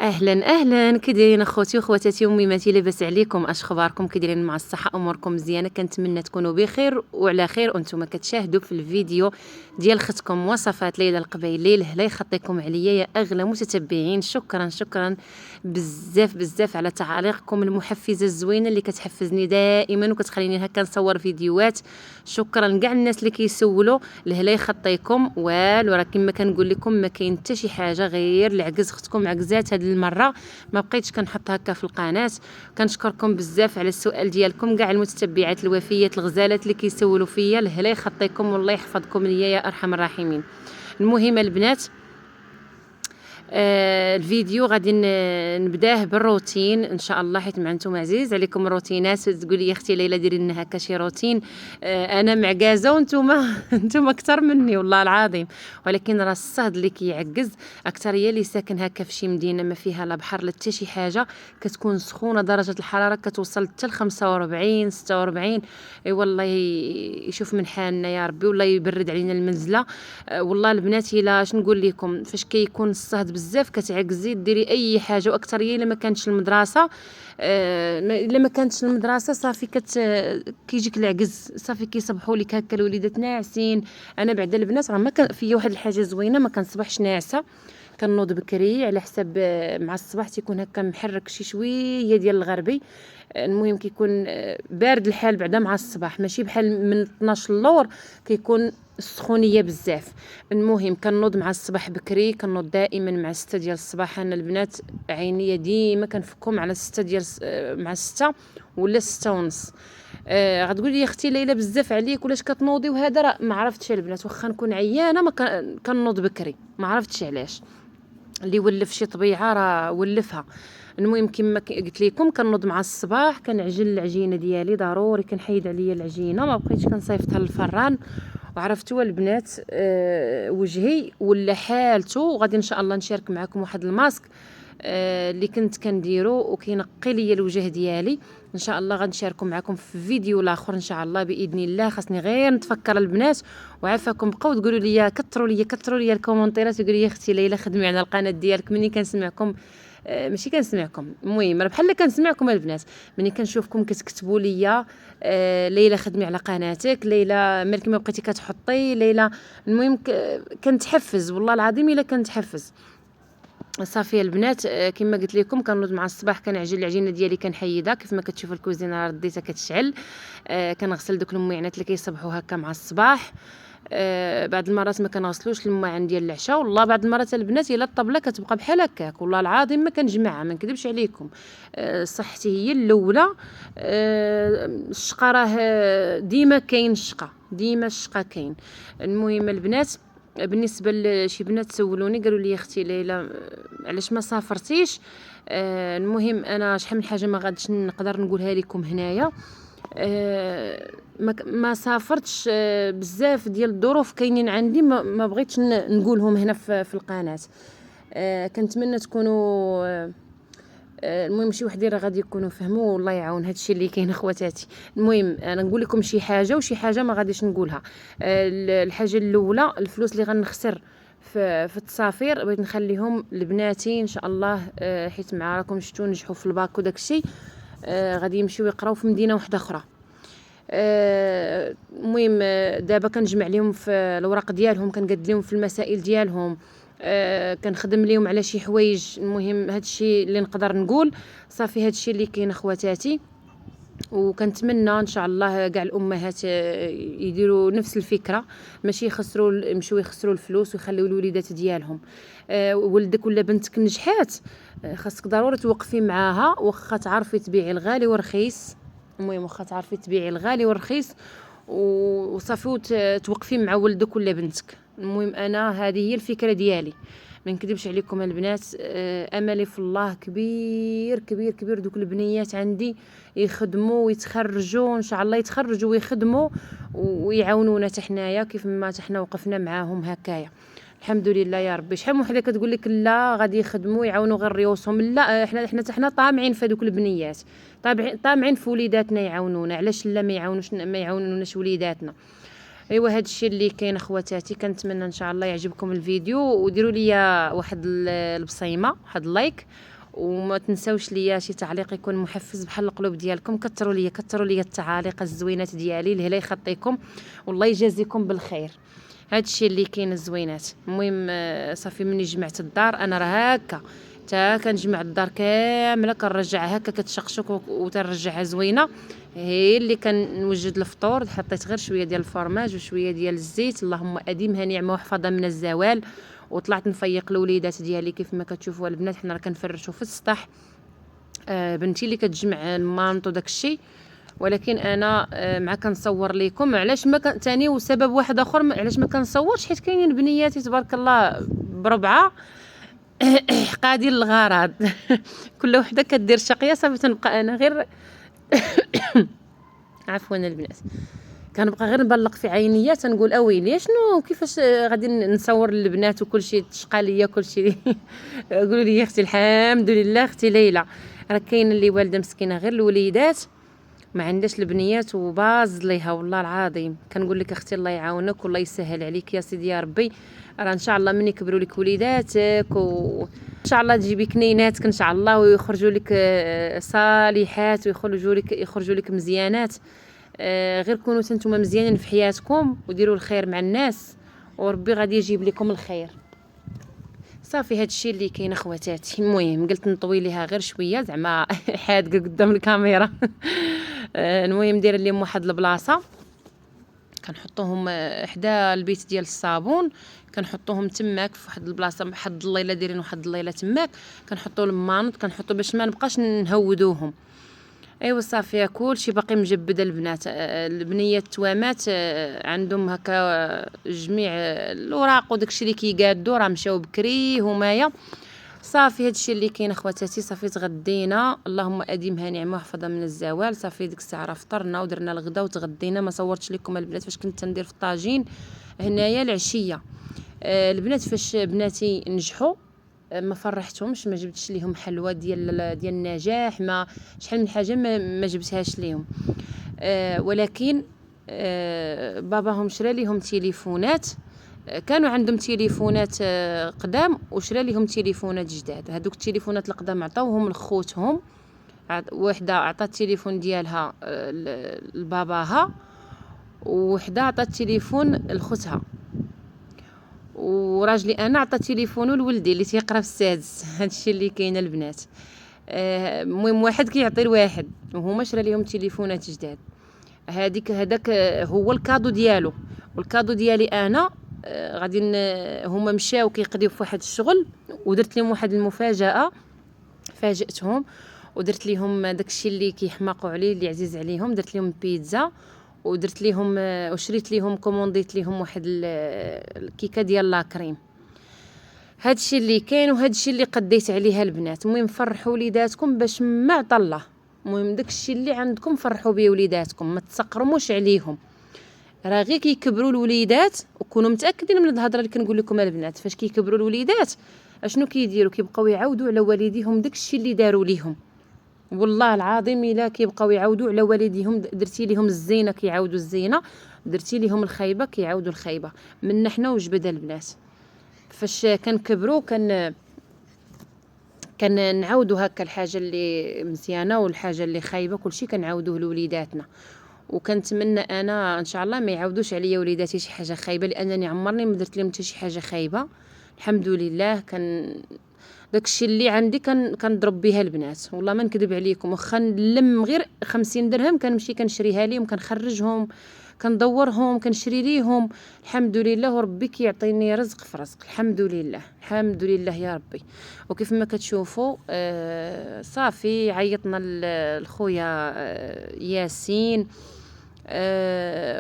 اهلا كي دايرين اخوتي وخواتاتي وميماتي، لاباس عليكم؟ اش اخباركم؟ كي دايرين مع الصحه؟ اموركم مزيانه؟ كنتمنى تكونوا بخير وعلى خير وانتم كتشاهدوا في الفيديو ديال ختكم وصفات ليلى القبيلي. لا يخطيكم عليا يا اغلى متتبعين. شكرا بزاف على تعاليقكم المحفزه الزوينه اللي كتحفزني دائما وكتخليني هكا نصور فيديوهات. شكرا كاع الناس اللي كيسولوا. لا يخطيكم والو، راه كما كنقول لكم ما كاين حتى شي حاجه غير العكز. اختكم عكزات هذه المره، ما بقيتش كنحط هكا في القناه. كنشكركم بزاف على السؤال ديالكم، كاع المتتبعات الوفيات الغزالات اللي كيسولوا فيا. لا يخطيكم والله يحفظكم ليا يا ارحم الراحمين. المهم البنات، الفيديو غادي نبداه بالروتين ان شاء الله، حيت مع نتوما عزيز عليكم الروتينات. تقول لي اختي ليلى ديري لنا هكا شي روتين. انا معكازه وانتوما انتوما اكثر مني والله العظيم، ولكن راه الصهد اللي كيعكز اكثريه اللي ساكن هكا في شي مدينه ما فيها لا بحر لا حتى شي حاجه، كتكون سخونه، درجه الحراره كتوصل حتى ل 45 46. اي والله يشوف من حالنا يا ربي، والله يبرد علينا المنزله. والله البنات الا اش نقول لكم، فاش كيكون الصهد بزاف كتعكزي ديري اي حاجه، واكثريه الا ما كانتش المدرسه. الا ما كانتش المدرسه صافي كيجيك العجز، صافي كيصبحوا لك هكا الوليدات ناعسين. انا بعدا البنات راه ما كان فيا واحد الحاجه زوينه، ما كنصبحش ناعسه، كنوض بكري على حساب مع الصباح تيكون هكا محرك شي شويه ديال الغربي. المهم كيكون بارد الحال بعدا مع الصباح، ماشي بحال من 12 اللور كيكون السخونيه بزاف. المهم كنوض مع الصباح بكري، كنوض دائما مع 6 ديال الصباح. انا البنات عينيا ديما كنفكهم على 6 ديال مع 6 ولا 6 ونص. غتقول لي اختي ليلى بزاف عليك ولاش كتنوضي وهذا، راه ما عرفتش البنات، واخا نكون عيانه ما كنوض بكري، ما عرفتش علاش. اللي ولف شي طبيعه راه ولفها. المهم كما قلت لكم كنوض مع الصباح، كنعجن العجينه ديالي ضروري، كنحيد عليا العجينه، ما بقيتش كنصيفطها للفران. وعرفتوا البنات وجهي ولا حالته، وغادي ان شاء الله نشارك معكم واحد الماسك اللي كنت كنديرو وكينقي ليا الوجه ديالي. ان شاء الله غنشاركو معكم في فيديو الاخر ان شاء الله باذن الله. خاصني غير نتفكر البنات وعافاكم، بقاو تقولوا لي كثروا لي الكومونتيرات، تقولوا لي اختي ليلى خدمي على القناه ديالك. مني كنسمعكم ماشي كنسمعكم، المهم راه بحال كنسمعكم البنات، ملي كنشوفكم كتكتبوا لي ليلى خدمي على قناتك، ليلى مالك ما بقيتي كتحطي ليلى. المهم كنتحفز والله العظيم الا كنتحفز. صافي البنات كما قلت لكم كنوض مع الصباح، كنعجن العجينه ديالي كنحيدها كيف ما كتشوفوا الكوزينه رديتها كتشعل. كنغسل دوك المعينات اللي كيصبحوا هكا مع الصباح. بعض المرات ما كنغسلوش الماعن ديال العشاء، والله بعض المرات البنات الا الطبله كتبقى بحال هكاك، والله العظيم ما كنجمعها، ما نكذبش عليكم. صحتي هي الاولى. الشقا راه ديما كاين، ديما الشقا كاين. المهم البنات بالنسبه لشي بنات سولوني قالوا لي اختي ليلى علاش ما سافرتيش. المهم انا شحال من حاجه ما غاديش نقدر نقولها لكم هنايا. ما سافرتش، بزاف ديال الظروف كاينين عندي ما بغيتش نقولهم هنا في القناه. كنتمنى تكونوا المهم شي وحدين راه غادي يكونوا فهموا، والله يعاون هادشي اللي كاين اخواتاتي. المهم انا نقول لكم شي حاجه وشي حاجه ما غاديش نقولها. الحاجه الاولى الفلوس اللي غنخسر في التصافير بغيت نخليهم لبناتي ان شاء الله، حيت مع راكم شفتوا نجحوا في الباك وداك الشيء. غادي يمشيو يقراو في مدينه واحده اخرى. المهم دابا كنجمع لهم في الاوراق ديالهم، كنقاد لهم في المسائل ديالهم، كنخدم لهم على شي حوايج. المهم هادشي اللي نقدر نقول. صافي هادشي اللي كاين اخواتاتي، وكنتمنى ان شاء الله كاع الامهات يديروا نفس الفكره، ماشي يمشيو يخسروا الفلوس ويخليو الوليدات ديالهم. ولدك ولا بنتك نجحات، خاصك ضروري توقفي معاها، واخا تعرفي تبيعي الغالي والرخيص. المهم واخا تعرفي تبيعي الغالي والرخيص وصافي توقفي مع ولدك ولا بنتك. المهم انا هذه هي الفكره ديالي، ما نكذبش عليكم البنات. املي في الله كبير. دوك البنيات عندي يخدموا ويتخرجوا ان شاء الله، يتخرجوا ويخدموا ويعاونونا حتى حنايا كيف ما حنا وقفنا معاهم هكايا. الحمد لله يا ربي. شحال من وحده كتقول لك لا غادي يخدموا يعاونوا غير ريوسهم، لا حنا طامعين في هذوك البنيات، طامعين في وليداتنا يعاونونا، علاش لا ما يعاونوناش وليداتنا. ايوا هذا الشيء اللي كاين اخواتاتي. كنتمنى ان شاء الله يعجبكم الفيديو، وديروا لي واحد البصيمه، واحد اللايك، وما تنساوش ليا شي تعليق يكون محفز بحال القلوب ديالكم. كثروا ليا التعاليق الزوينات ديالي، الهلا يخطيكم والله يجازيكم بالخير. هادشي اللي كاين الزوينات. المهم صافي مني جمعت الدار انا راه هكا تا كنجمع الدار كامله كنرجعها هكا كتشقشق وترجعها زوينه. هي اللي كنوجد الفطور، حطيت غير شويه ديال الفرماج وشويه ديال الزيت، اللهم اديمها نعمه وحفظها من الزوال. وطلعت نفيق الوليدات ديالي كيف ما كتشوفوا البنات، حنا راه كنفرشوا في السطح. بنتي اللي كتجمع المانط وداك الشيء، ولكن انا مع كنصور لكم. علاش ما تاني وسبب واحد اخر علاش ما كنصورش، حيت كاينين بنياتي تبارك الله بربعه قادين الغرض كل وحده كدير شقيه صافي تنبقى انا غير عفوا البنات، كنبقى غير نبلق في عينيا تنقول اويلي شنو كيفاش غادي نصور البنات وكل شيء تشقى ليا كل شيء قولوا لي يا اختي الحمد لله اختي ليلى راه كاينه اللي والده مسكينه غير الوليدات ما عندهاش البنيات وباز ليها والله العظيم. كنقول لك اختي الله يعاونك والله يسهل عليك يا سيدي يا ربي. راه ان شاء الله من يكبروا لك وليداتك وان شاء الله تجيبي كنيناتك ان شاء الله ويخرجوا لك صالحات ويخرجوا لك مزيانات. غير كونوا نتوما مزيانين في حياتكم وديروا الخير مع الناس وربي غادي يجيب لكم الخير. صافي هادشي اللي كاين اخواتاتي. المهم قلت نطوي ليها غير شويه زعما حادقه قدام الكاميرا المهم دايره لهم واحد البلاصه كنحطوهم حدا البيت ديال الصابون، كنحطوهم تماك في واحد البلاصه واحد الليله دايرين واحد الليله تماك كنحطوا المانط كنحطوا باش ما نبقاش نهودوهم. ايوا صافي كلشي باقي مجبده. البنات البنيه التوامات عندهم هكا جميع الاوراق وداكشي اللي كيقادوا راه مشاو بكري همايا. صافي هادشي اللي كاين اخواتاتي. صافي تغدينا اللهم اديمها نعمه وحفظها من الزوال. صافي ديك الساعه راه فطرنا ودرنا الغدا وتغدينا. ما صورتش لكم البنات فاش كنت ندير في الطاجين هنايا العشيه. البنات فاش بناتي نجحوا ما فرحتهمش، ما جبتش ليهم حلوى ديال النجاح، ما شحال من حاجه ما جبتهاش ليهم. ولكن باباهم شرا ليهم تليفونات. كانوا عندهم تليفونات قدام وشرا ليهم تليفونات جداد. هذوك التليفونات القدام عطاوهم لخوتهم، وحده عطات التليفون ديالها لباباها وحده عطات التليفون لخوتها، وراجلي انا عطى تليفونه لولدي اللي تيقرا في السادس. هادشي اللي كاين البنات. المهم واحد كيعطي لواحد وهما شرا ليهم تليفونات جداد. هذاك هو الكادو ديالو، والكادو ديالي انا غادي هما مشاو كيقضيو في واحد الشغل ودرت لهم واحد المفاجاه. فاجئتهم ودرت لهم داكشي اللي كيحماقوا عليه اللي عزيز عليهم. درت لهم بيتزا ودرت ليهم وشريت ليهم كومونديت ليهم واحد الكيكه ديال لاكريم. هادشي اللي كاين وهادشي اللي قديت عليها البنات. المهم فرحوا وليداتكم باش ما عطا الله. المهم داكشي اللي عندكم فرحوا بيه وليداتكم، ما تسقرموش عليهم. راه غير كيكبروا الوليدات وكونوا متاكدين من الهضره اللي كنقول لكم البنات. فاش كيكبروا الوليدات اشنو كيديروا؟ كيبقاو يعاودوا على والديهم داكشي اللي داروا ليهم. والله العظيم الا كيبقاو يعاودوا على والديهم. درتي ليهم الزينه كيعاودوا الزينه، درتي ليهم الخيبه كيعاودوا الخيبه. من حنا وجبد البنات فاش كنكبروا كان نعاودوا هكا الحاجه اللي مزيانه والحاجه اللي خايبه كلشي كنعاودوه لوليداتنا. وكنتمنى انا ان شاء الله ما يعاودوش عليا وليداتي شي حاجه خايبه، لانني عمرني ما درت لهم حتى شي حاجه خايبه الحمد لله. داكشي اللي عندي كنضرب بها البنات والله ما نكذب عليكم. واخا نلم غير 50 درهم كنمشي كنشريها ليهم كنخرجهم كندورهم كنشري ليهم الحمد لله. وربي كيعطيني رزق في رزق الحمد لله الحمد لله يا ربي. وكيف ما كتشوفوا صافي عيطنا لخويا ياسين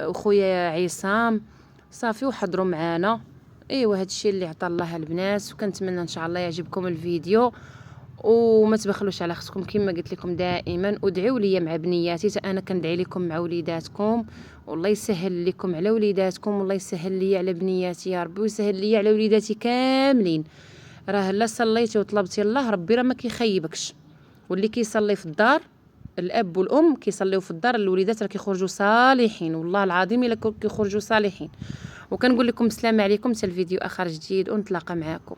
وخويا عصام صافي وحضروا معانا. ايوا هادشي اللي عطا الله البنات. وكنتمنى ان شاء الله يعجبكم الفيديو وما تبخلوش على اختكم كما قلت لكم دائما. ادعوا لي مع بنياتي، انا كندعي لكم مع وليداتكم والله يسهل لكم على وليداتكم والله يسهل لي على بنياتي يا ربي ويسهل لي على وليداتي كاملين. راه لا صليتي وطلبتي الله ربي راه ما كيخيبكش. واللي كيصلي في الدار الاب والام كيصليو في الدار الوليدات راه كيخرجوا صالحين والله العظيم الا كيخرجوا صالحين. وكنقول لكم السلام عليكم حتى الفيديو اخر جديد ونتلاقى معكم.